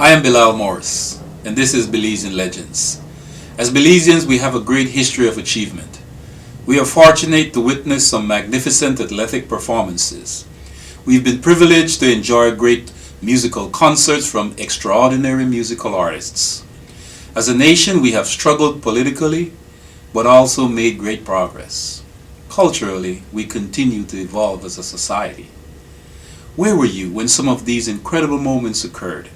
I am Bilal Morris, and this is Belizean Legends. As Belizeans, we have a great history of achievement. We are fortunate to witness some magnificent athletic performances. We've been privileged to enjoy great musical concerts from extraordinary musical artists. As a nation, we have struggled politically, but also made great progress. Culturally, we continue to evolve as a society. Where were you when some of these incredible moments occurred?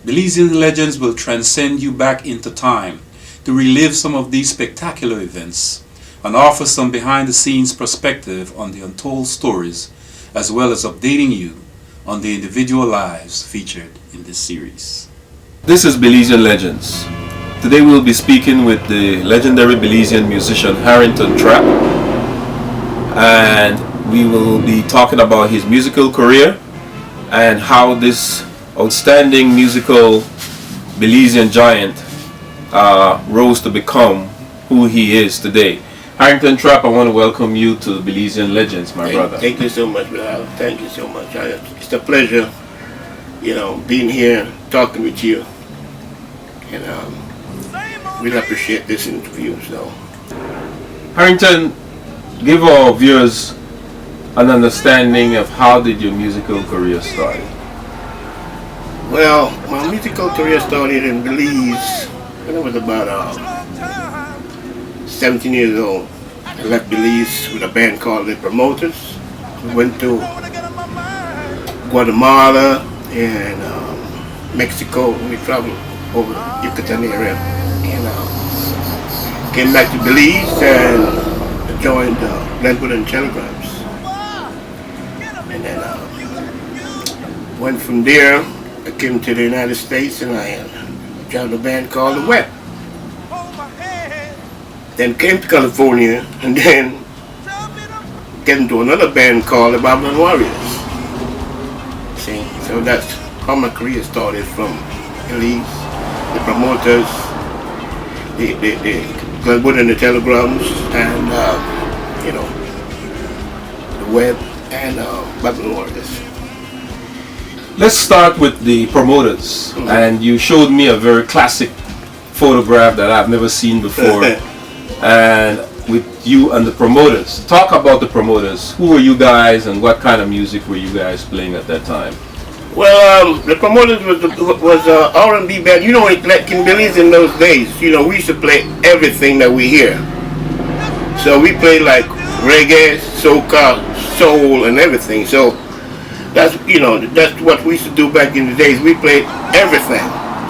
Belizean Legends will transcend you back into time to relive some of these spectacular events and offer some behind-the-scenes perspective on the untold stories, as well as updating you on the individual lives featured in this series. This is Belizean Legends. Today we'll be speaking with the legendary Belizean musician Harrington Trapp, and we will be talking about his musical career and how this outstanding musical Belizean giant rose to become who he is today. Harrington Trapp, I want to welcome you to the Belizean Legends, my brother. Thank you so much, Bilal. Thank you so much. It's a pleasure, being here, talking with you. And really appreciate this interview. So, Harrington, give our viewers an understanding of how did your musical career start? well, my musical career started in Belize when I was about 17 years old. I left Belize with a band called The Promoters. We went to Guatemala and Mexico. We traveled over the Yucatan area and came back to Belize and joined Glenn Boothe and Telegrams. And then went from there. I came to the United States and I joined a band called The Web. Then came to California and then get into another band called the Babylon Warriors. See, so that's how my career started, from Belize, the Promoters, the Glenn Boothe and the Telegrams, and the Web and Babylon Warriors. Let's start with the Promoters. Mm-hmm. And you showed me a very classic photograph that I've never seen before. And with you and the Promoters. Talk about the Promoters. Who were you guys and what kind of music were you guys playing at that time? Well, the Promoters was a R&B band. Like in Belize in those days, we used to play everything that we hear. So we played like reggae, soca, soul, and everything. So that's what we used to do back in the days. We played everything.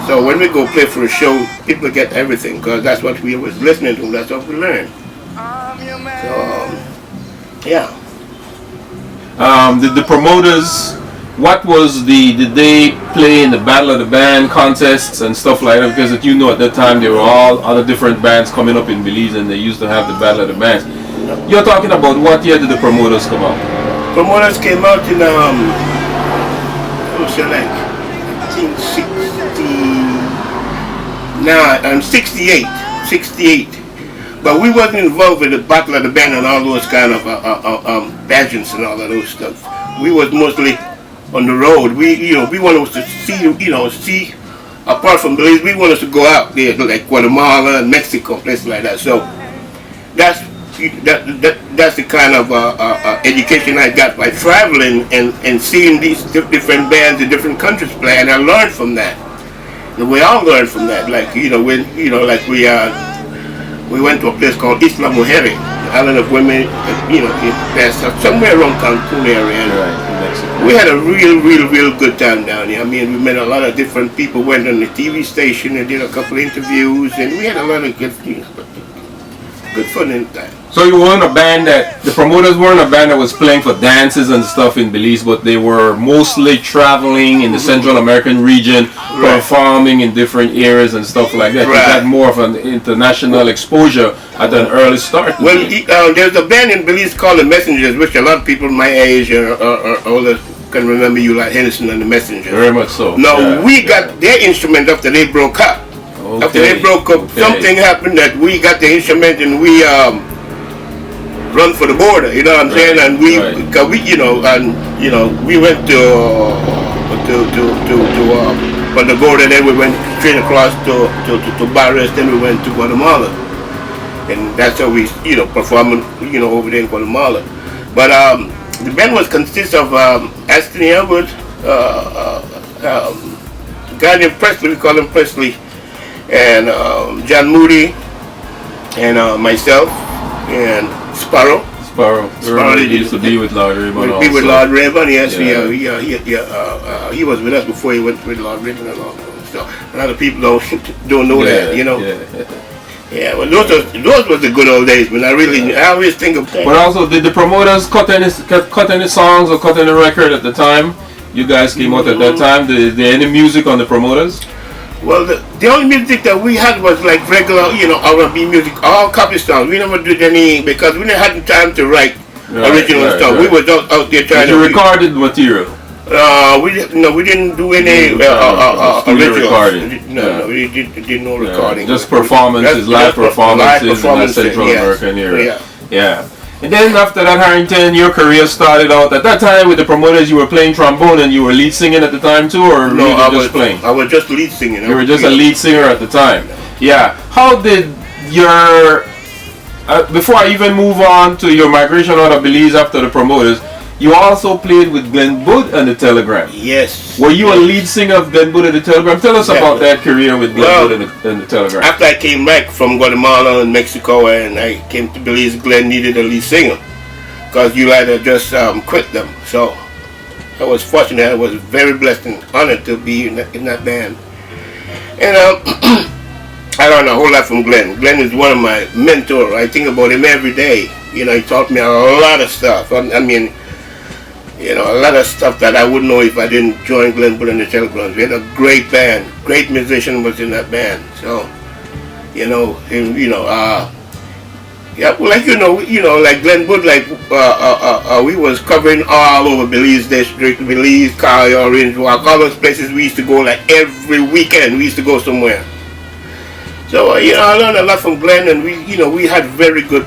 So when we go play for a show, people get everything because that's what we was listening to. That's what we learned. So yeah. Did the Promoters? Did they play in the Battle of the Band contests and stuff like that? Because at that time there were all other different bands coming up in Belize and they used to have the Battle of the Bands. You're talking about what year did the Promoters come out? Promoters came out in 68. But we wasn't involved with the Battle of the Band and all those kind of pageants and all of those stuff. We was mostly on the road. We wanted to see apart from Belize, we wanted to go out there like Guatemala and Mexico, places like that. So that's the kind of education I got by traveling and seeing these different bands in different countries play, and I learned from that. And we all learned from that. Like we went to a place called Isla Mujeres, the island of women. Somewhere around Cancun area. Right, we had a real good time down here. I mean, we met a lot of different people. Went on the TV station and did a couple of interviews, and we had a lot of good fun in time. So you weren't a band the Promoters weren't a band that was playing for dances and stuff in Belize, but they were mostly traveling in the Central American region, performing in different areas and stuff like that. Right. You had more of an international exposure at an early start. Well, there's a band in Belize called the Messengers, which a lot of people my age or older can remember, you like Henderson and the Messengers. Very much so. No, we got their instrument after they broke up. Okay. After they broke up, something happened that we got the instrument and we run for the border. You know what I'm saying? And we went to from the border. Then we went straight across to Barras. Then we went to Guatemala, and that's how we performing over there in Guatemala. But the band was consists of Aston Edward, a guy named Presley, we call him Presley, and John Moody, and myself, and Sparrow. Sparrow used to be with Lord Rayburn. Be with Lord Rayburn, yes. He was with us before he went with Lord Rayburn and all. So a lot of people don't know that, Yeah, well, those was the good old days, man. I always think of that. But also, did the promoters cut any songs or cut any record at the time? You guys came out at that time. Did there any music on the promoters? Well, the only music that we had was like regular, R&B music, all copy songs. We never did any because we didn't have the time to write original stuff. Right. We was out there trying to. You recorded material. We didn't do any original recording. No, we did no recording. Just performances, live performances in the Central American area. Yeah. And then after that, Harrington, your career started out. At that time, with the promoters, you were playing trombone and you were lead singing at the time too, or no? I was just playing. I was just lead singing. You were just a lead singer at the time. Yeah. How did your before I even move on to your migration out of Belize after the promoters, you also played with Glenn Boothe and the Telegram. Yes. Were you a lead singer of Glenn Boothe and the Telegram? Tell us about that career with Glenn Boothe and the Telegram. After I came back from Guatemala and Mexico and I came to Belize, Glenn needed a lead singer because you had to just quit them. So I was fortunate. I was very blessed and honored to be in that band. And I learned a whole lot from Glenn. Glenn is one of my mentors. I think about him every day. He taught me a lot of stuff. I mean, a lot of stuff that I wouldn't know if I didn't join Glenn Boothe and the Telegrams. We had a great band. Great musician was in that band. So, like Glenn Boothe, we was covering all over Belize District, Belize, Cali, Orange Walk, all those places we used to go like every weekend. We used to go somewhere. So, I learned a lot from Glenn, and we had a very good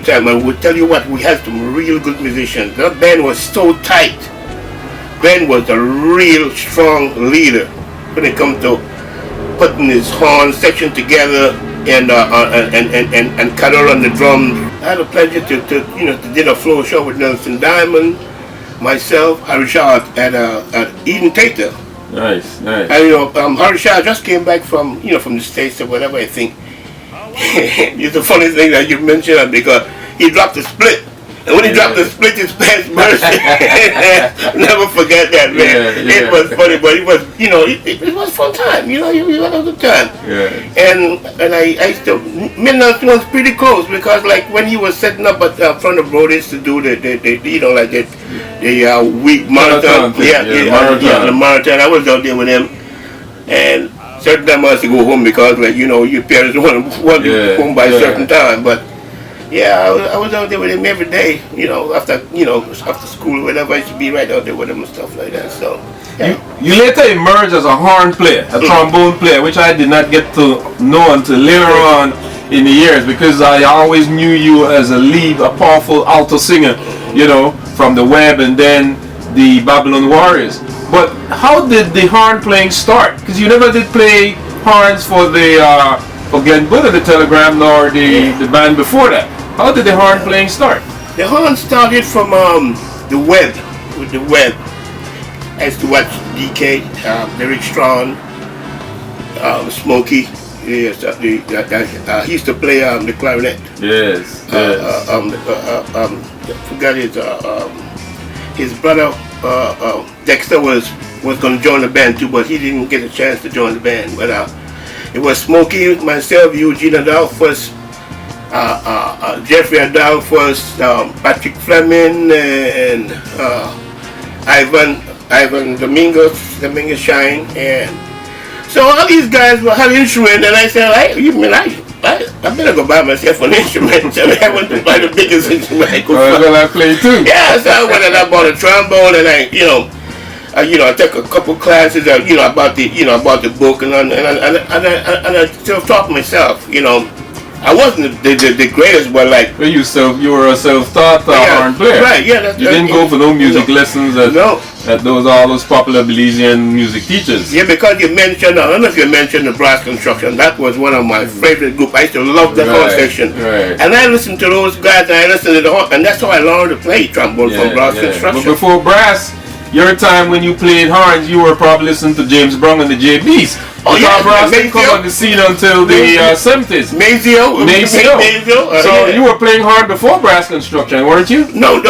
time. And we'll tell you what, we had some real good musicians. That band was so tight. Ben was a real strong leader when it comes to putting his horn section together and Cutter on the drums. I had a pleasure to did a floor show with Nelson Diamond, myself, Harry Shaw at Eden Theater. Nice. And Harry Shaw just came back from the States or whatever, I think. It's a funny thing that you mentioned that because he dropped the split. And when he dropped the split, his pants burst. Never forget that, man. It was funny, but it was, it was fun time. We had a good time. And I still, Midnight was pretty close because like when he was setting up at front of Brody's to do the week marathon. The marathon. I was out there with him, and certain time I had to go home because your parents want to go home by a certain time, but. Yeah, I was out there with him every day, after school or whatever. I used to be right out there with him and stuff like that. So, yeah. You later emerged as a horn player, a trombone player, which I did not get to know until later on in the years because I always knew you as a powerful alto singer, from the Web and then the Babylon Warriors. But how did the horn playing start? Because you never did play horns for Glenn Boothe and the Telegram nor the band before that. How did the horn playing start? The horn started from the Web, with the Web. I used to watch DK, Derek Strong, Smokey. Yes, he used to play the clarinet. Yes. I forgot his brother Dexter was going to join the band too, but he didn't get a chance to join the band. But it was Smokey, myself, Eugene Adolphus, Jeffrey Adolphus, Patrick Fleming, and Ivan Domingos Shine, and so all these guys had instruments, and I said, I better go buy myself an instrument. So I went to buy the biggest instrument I could find. Well, I play too. Yeah, so I went and I bought a trombone, and I took a couple classes, about the book, and I self-taught myself, I wasn't the greatest, but like Well, you were a self-taught horn player. Right, yeah. You didn't go for no music lessons at all those popular Belizean music teachers. Yeah, because you mentioned, I don't know if you mentioned the brass construction. That was one of my favorite groups. I used to love the horn section. Right. And I listened to those guys, and I listened to the horn, and that's how I learned to play trombone from brass construction. But before brass, your time when you played horns, you were probably listening to James Brown and the JBs. Oh, yeah, brass didn't come on the scene until the 70s. Maceo. So you were playing horn before brass construction, weren't you? No,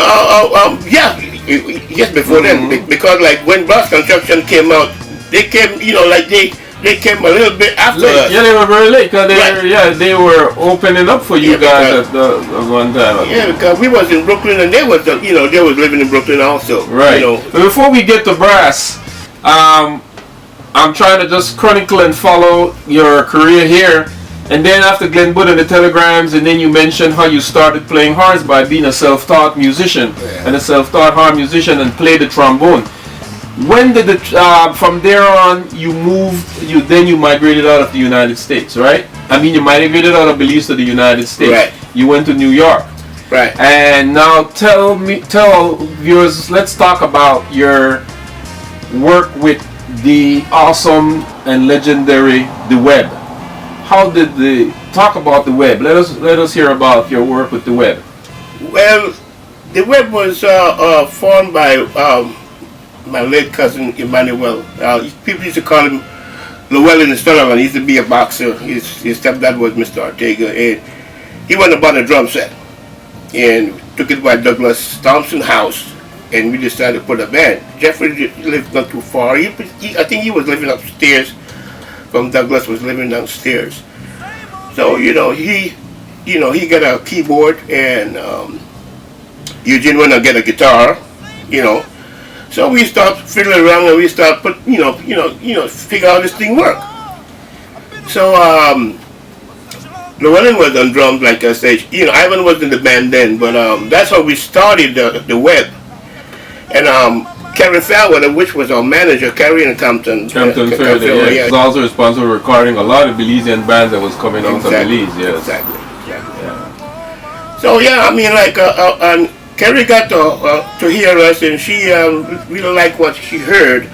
yes, before then, because like when brass construction came out, they came, they came a little bit after us. Yeah, they were very late because they were opening up for you guys at the one time. Yeah, because we was in Brooklyn and they was living in Brooklyn also. Right. But before we get to brass, I'm trying to just chronicle and follow your career here. And then after Glenn Boothe and the Telegrams, and then you mentioned how you started playing horns by being a self-taught musician and a self-taught horn musician and played the trombone. When did from there on you moved? You migrated out of the United States, right? I mean, you migrated out of Belize to the United States. Right. You went to New York. Right. And now tell viewers. Let's talk about your work with the awesome and legendary The Web. How did talk about The Web? Let us hear about your work with The Web. Well, The Web was formed by my late cousin Emmanuel. People used to call him Llewellyn Sullivan. He used to be a boxer. His stepdad was Mr. Ortega, and he went about a drum set and took it by Douglas Thompson's house, and we decided to put a band. Jeffrey lived not too far. I think he was living upstairs. From Douglas was living downstairs. So he got a keyboard, and Eugene went to get a guitar, So we start fiddling around and we start figure out how this thing work. So Llewellyn was on drums, like I said. Ivan was in the band then, but that's how we started the Web. And Kerry Fairweather, which was our manager, Kerry in Compton. Compton Fairweather, yeah. Was also responsible for recording a lot of Belizean bands that was coming out of Belize. Yes. Exactly. Yeah. So and Kerry got to hear us, and she really liked what she heard,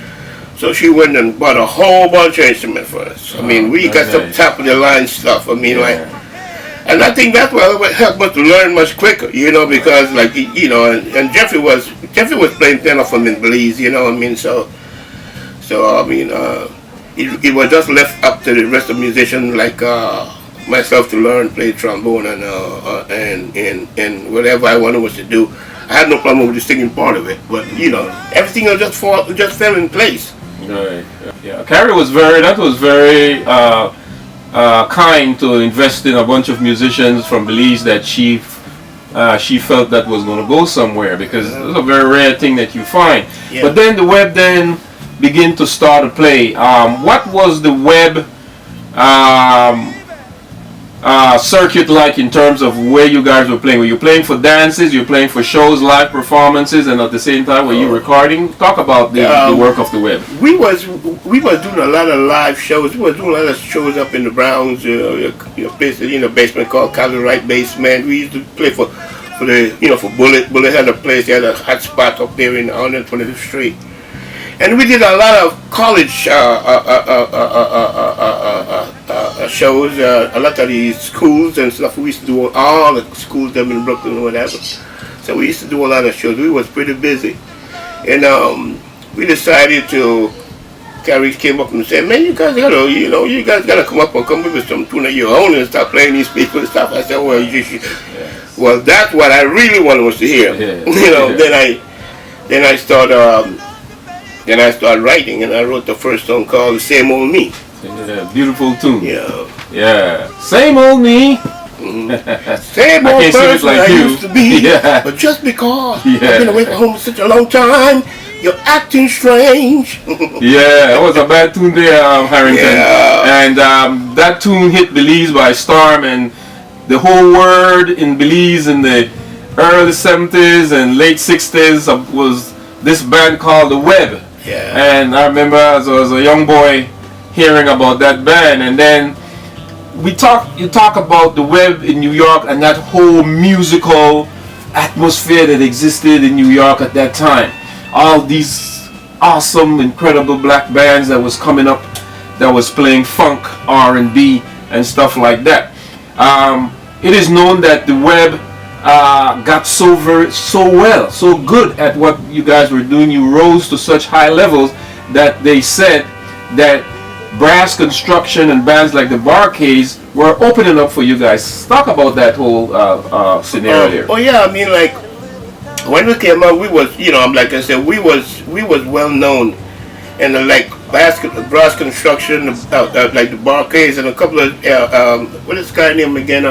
so she went and bought a whole bunch of instruments for us. We got some top of the line stuff. And I think that's what helped us to learn much quicker, because and Jeffrey was playing piano for me in Belize, it was just left up to the rest of the musicians like myself to learn, play trombone and whatever I wanted was to do. I had no problem with the singing part of it, but everything just fell in place. Right. Yeah. Carrie was very kind to invest in a bunch of musicians from Belize that she felt that was going to go somewhere, because it's a very rare thing that you find. Yeah. But then the Web then begin to start to play. What was the Web circuit like in terms of where you guys were playing? Were you playing for dances? You were playing for shows, live performances, and at the same time were you recording? Talk about the work of the Web. We was doing a lot of live shows. We was doing a lot of shows up in the Browns, places in a basement called Cali Wright Basement. We used to play for Bullet. Bullet had a place. They had a hot spot up there in 125th Street. And we did a lot of college shows, a lot of these schools and stuff. We used to do all the schools them in Brooklyn or whatever. So we used to do a lot of shows. We was pretty busy. And we decided to, Carrie came up and said, man, you guys gotta come up and come up with some tune of your own and start playing these people and stuff. I said, well, well, that's what I really wanted was to hear. Yeah. Then I started writing, and I wrote the first song called "Same Old Me." Yeah, beautiful tune. Yeah. Same old me. Same old person I used to be. Yeah. But just because I've been away from home for such a long time, you're acting strange. Yeah, that was a bad tune there, Harrington. Yeah. And that tune hit Belize by storm, and the whole world in Belize in the early 70s and late 60s was this band called The Web. Yeah. And I remember as I was a young boy hearing about that band, and then You talk about the web in New York and that whole musical atmosphere that existed in New York at that time. All these awesome, incredible black bands that was coming up, that was playing funk, R&B, and stuff like that. It is known that the web got so good at what you guys were doing. You rose to such high levels that they said that brass construction and bands like the Barcades were opening up for you guys. Talk about that whole scenario there. Oh yeah, I mean, like when we came out, we was, like I said, we was well known, and like brass construction, like the Barcades and a couple of what is this guy name again?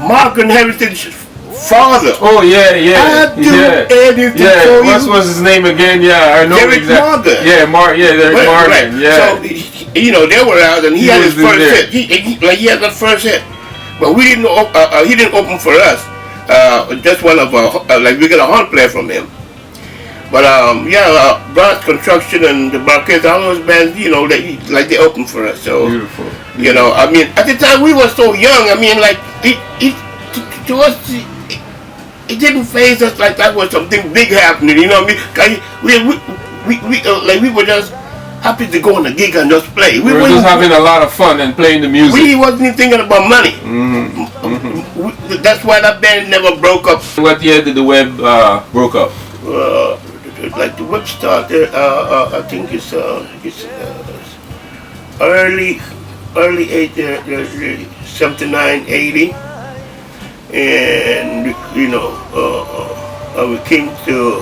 Mark and Harrington's father. Oh yeah. I do anything for What you. was his name again? Yeah, I know Derek exactly. Morgan. Derek Morgan. Right. Yeah. So they were out, and he had his was in first there. hit. He had the first hit, but we didn't. He didn't open for us. Just one of like we got a horn player from him. But brass construction and the Barcades, all those bands, they opened for us. So Beautiful. I mean, at the time we were so young. I mean, like to us, it didn't faze us like that was something big happening. You know what I mean? We were just happy to go on a gig and just play. We were just having a lot of fun and playing the music. We wasn't even thinking about money. That's why that band never broke up. What year did the web broke up? Like the web started, I think it's early 79, 80, and we came to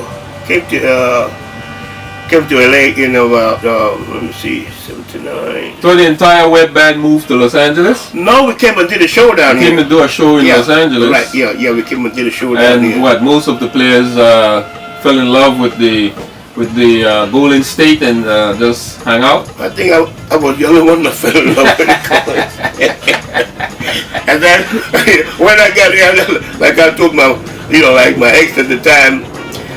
LA in about let me see, 79. So the entire web band moved to Los Angeles? No, we came and did a show down here. Came to do a show in Los Angeles. Right, yeah, we came and did a show down here. And what, most of the players fell in love with the Golden State and just hang out? I think I was the only one that fell in love with the And then when I got here, like I told my ex at the time,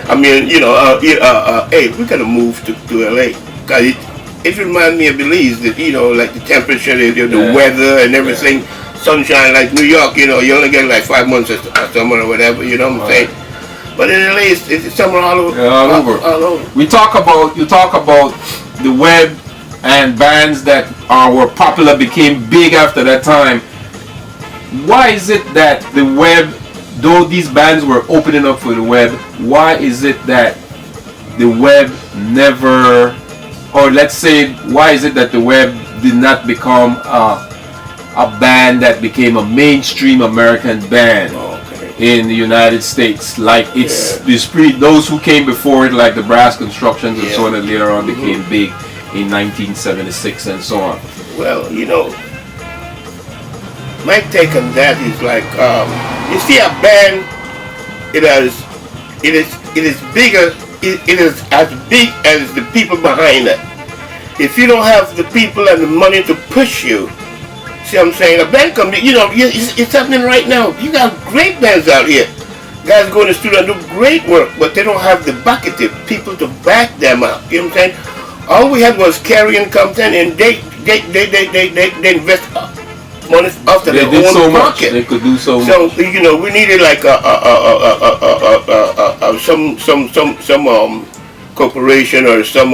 I mean, hey, we gotta move to LA, cause it reminds me of Belize, that like the temperature, the weather and everything, sunshine, like New York, you only get like 5 months of summer or whatever, you know what I'm saying? But in LA, it's summer all over. All over. You talk about the web and bands that were popular became big after that time. Why is it that the web, though these bands were opening up for the web, why is it that the web never, or let's say, why is it that the web did not become a band that became a mainstream American band in the United States? Like those who came before it, like the brass constructions and so on, and later on became big in 1976 and so on. Well, my take on that is like, you see a band, it is bigger, it is as big as the people behind it. If you don't have the people and the money to push you, see what I'm saying? A band can be, it's happening right now. You got great bands out here. Guys go in the studio and do great work, but they don't have the bucketed people to back them up. You know what I'm saying? All we had was Carrie and Compton, and they invest money after their own pocket. They could do so much. So we needed like some corporation or some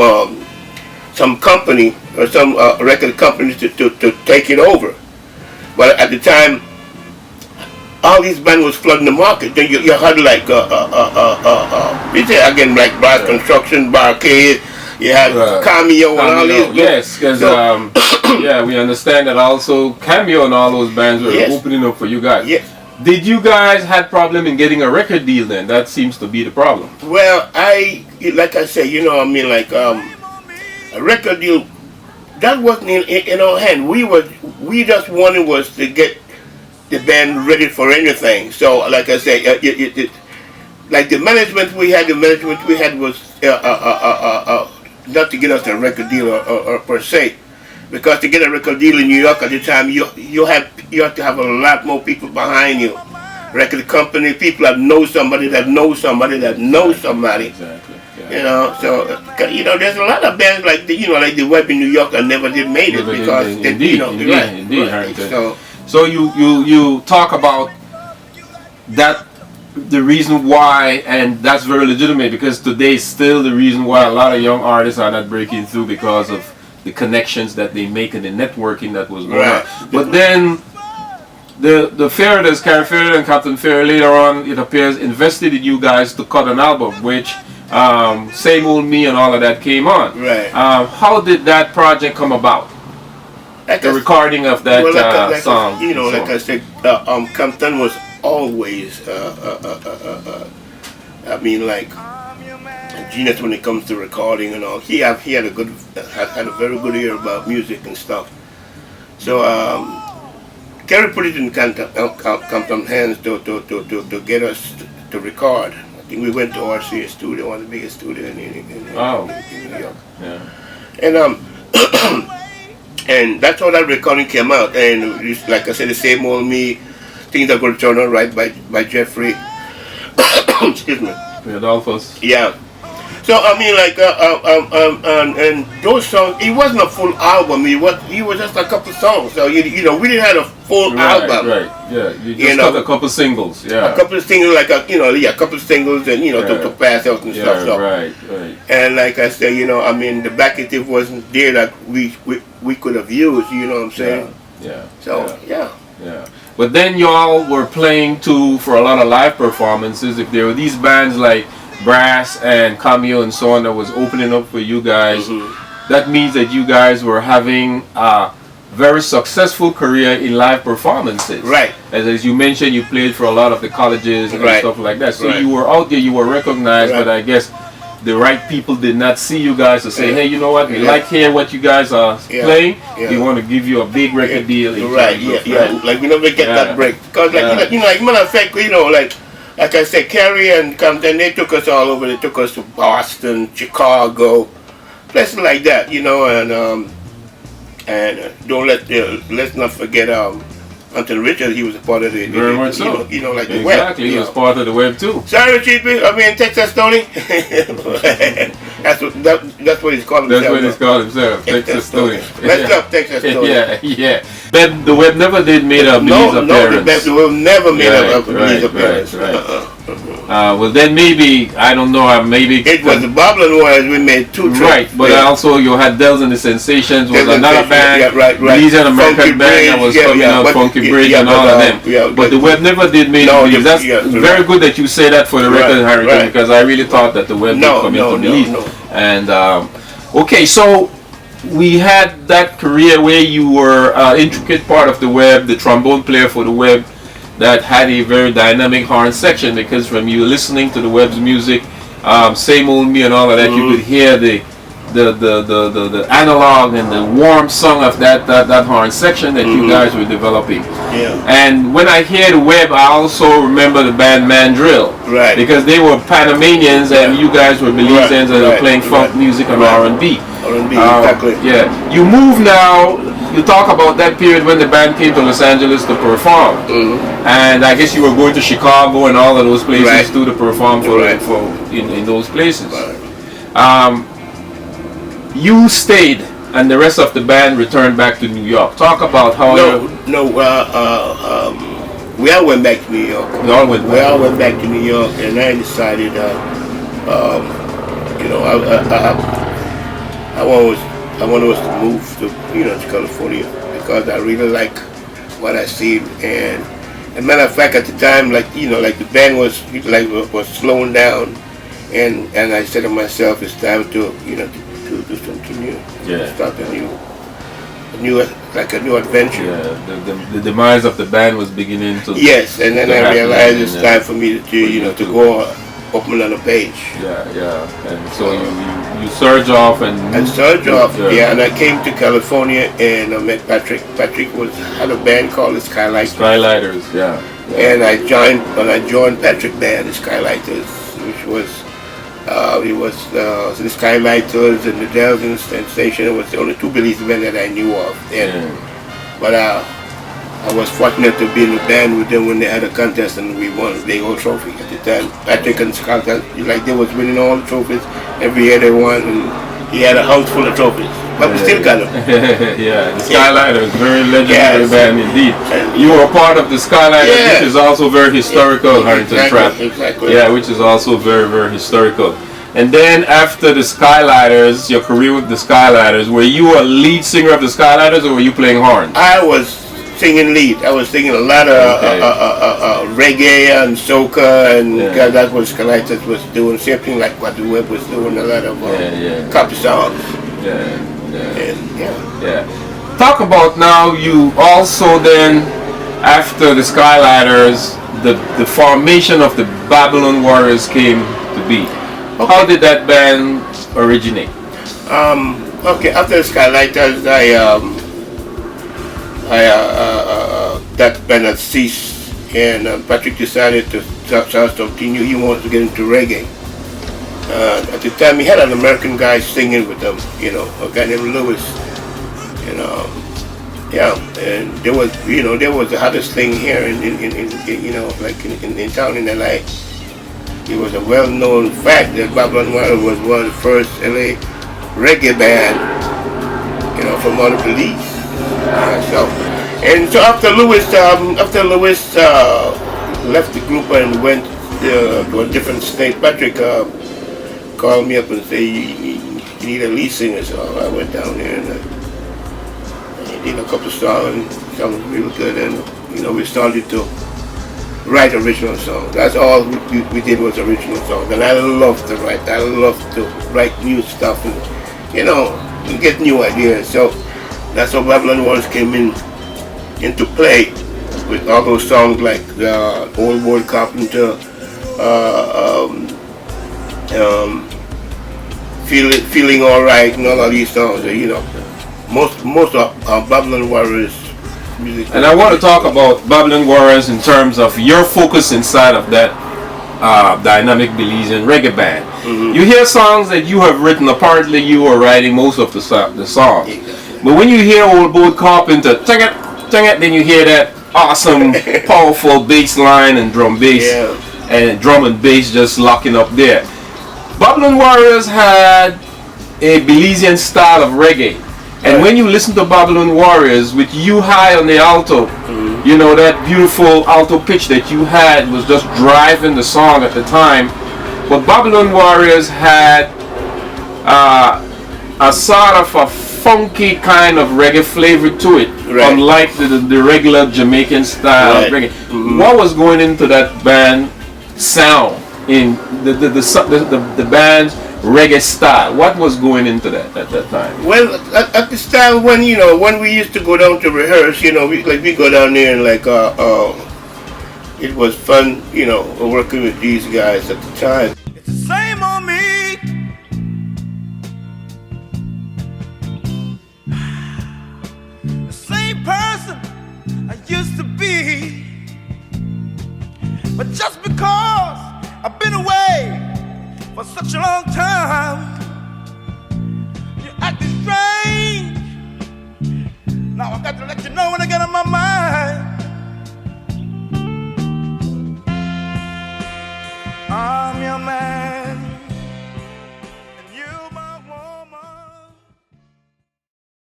company or some record company to take it over. But at the time, all these bands was flooding the market. Then you had like again, like brass construction, Barcade. You had Cameo and all these. Yes, because we understand that also Cameo and all those bands were opening up for you guys. Yes. Did you guys had problem in getting a record deal then? That seems to be the problem. Well, like I said, a record deal, that wasn't in our hand. We just wanted was to get the band ready for anything. So, like I say, like the management we had was not to get us a record deal or per se, because to get a record deal in New York at the time, you have to have a lot more people behind you. Record company, people that know somebody that knows somebody that knows somebody. Exactly. Yeah. You know, so there's a lot of bands like the Web in New York that never did made it because indeed, right. Harrington. So you talk about that, the reason why, and that's very legitimate because today still the reason why a lot of young artists are not breaking through because of the connections that they make and the networking that was going on. But then the Faraday's, Carrie Faraday and Captain Faraday, later on it appears, invested in you guys to cut an album, which Same Old Me and all of that came on. Right. How did that project come about? The recording of that song. Like I said, Compton was always, genius when it comes to recording and all. He had a very good ear about music and stuff. So Kerry put it in Compton hands to get us to record. I think we went to RCA studio, one of the biggest studios in New York. Yeah. And and that's how that recording came out. And like I said, the Same Old Me, things are going to turn out right by Jeffrey. Excuse me. Adolphus. Yeah. So and those songs, it wasn't a full album. He was just a couple songs. So we didn't have a full album. Right. Yeah. You just got a couple singles. Yeah. A couple of singles, a couple of singles, and to pass out and stuff. So. Right. And like I said, the backative wasn't there that we could have used. You know what I'm saying? Yeah. So yeah. But then y'all were playing too for a lot of live performances. If there were these bands like Brass and Cameo and so on that was opening up for you guys, that means that you guys were having a very successful career in live performances. Right. As you mentioned, you played for a lot of the colleges and stuff like that. So you were out there, you were recognized, but I guess the right people did not see you guys to say, hey, you know what, we like hearing what you guys are playing. We want to give you a big record deal. Right. Like we never get that break. Because like matter of fact, like I said, Kerry and Compton, they took us all over. They took us to Boston, Chicago, places like that, and let's not forget Until Richard, he was a part of the very much so. Like the web. Exactly, he was part of the web too. Sorry, Chiefy. Texas Tony. That's what he's called himself. That's what he's called himself, Texas Tony. Let's go, Texas Tony. Yeah. But the web never did make a Belize appearance. The web never made a Belize appearance. Well, then maybe, I don't know, maybe... It was the Bubbling Warriors, we made 2 trips. Right, but also you had Dells and the Sensations, was another band, Belize and American band that was coming out, Funky Bridge and all of them. But the web never did make Belize. That's very good that you say that for the record, Harrington, because I really thought that the web did come into Belize. And, okay, so we had that career where you were an intricate part of the web, the trombone player for the web, that had a very dynamic horn section, because from you listening to the web's music, Same Old Me and all of that, you could hear the analog and the warm song of that horn section that you guys were developing. And when I hear the web, I also remember the band Mandrill, because they were Panamanians and you guys were Belizeans and were playing funk music and R&B. Exactly. Yeah. You move now. You talk about that period when the band came to Los Angeles to perform, and I guess you were going to Chicago and all of those places too to perform in those places. You stayed, and the rest of the band returned back to New York. Talk about how. We all went back to New York. We all went back to New York, and I decided, I wanted us to move to California, because I really like what I see. And as a matter of fact, at the time, the band was slowing down, and I said to myself, it's time to do something new. Start a new adventure. The demise of the band was beginning to. Yes, and then I realized it's time for me to go open on a page. And so you surge off and and I came to California and I met Patrick. Patrick had a band called the Skylighters. And I joined Patrick band, the Skylighters, which was the Skylighters and the Dells and the Sensation. It was the only 2 Belize men that I knew of then. But I was fortunate to be in the band with them when they had a contest and we won a big old trophy at the time. Patrick and Scott, like they was winning all the trophies. Every year they won, and he had a house full of trophies. But we still got them. Yeah, the Skylighters, very legendary band indeed. You were a part of the Skylighters, which is also very historical, Harrington Trapp. Exactly. Yeah, which is also very, very historical. And then after the Skylighters, your career with the Skylighters, were you a lead singer of the Skylighters or were you playing horns? I was singing lead. I was singing a lot of reggae and soca, and that's what Skylighters was doing. Same thing like what the Web was doing, a lot of copy songs. Talk about now, you also then, after the Skylighters, the formation of the Babylon Warriors came to be. Okay. How did that band originate? Okay, after the Skylighters, that band had ceased, and Patrick decided to start something new. He wanted to get into reggae. At the time, he had an American guy singing with him, you know, a guy named Lewis. And and there was the hottest thing here in town in LA. It was a well-known fact that Babylon Warriors was one of the first LA reggae band, from out of Belize. So after Lewis left the group and went to a different state, Patrick called me up and said, you need a lead singer. So I went down there and I did a couple of songs, and songs were real good, and we started to write original songs. That's all we did was original songs, and I love to write. I love to write new stuff and get new ideas. So that's how Babylon Warriors came into play with all those songs like the Old World Carpenter, Feeling Alright, and all of these songs. Most of Babylon Warriors music. And I want to talk about Babylon Warriors in terms of your focus inside of that dynamic Belizean reggae band. Mm-hmm. You hear songs that you have written. Apparently, you are writing most of the songs. Exactly. But when you hear Old Boat Carpenter, then you hear that awesome, powerful bass line and drum bass, and drum and bass just locking up there. Babylon Warriors had a Belizean style of reggae. And when you listen to Babylon Warriors, with you high on the alto, that beautiful alto pitch that you had was just driving the song at the time. But Babylon Warriors had a sort of a funky kind of reggae flavor to it, unlike the regular Jamaican style of reggae. Mm-hmm. What was going into that band sound, in the band's reggae style? What was going into that at that time? Well, at the style when we used to go down to rehearse, we go down there and it was fun, working with these guys at the time. It's the same on me. The same person I used to be, but just because I've been away for such a long time, you're acting strange. Now I got to let you know when I get on my mind. I'm your man.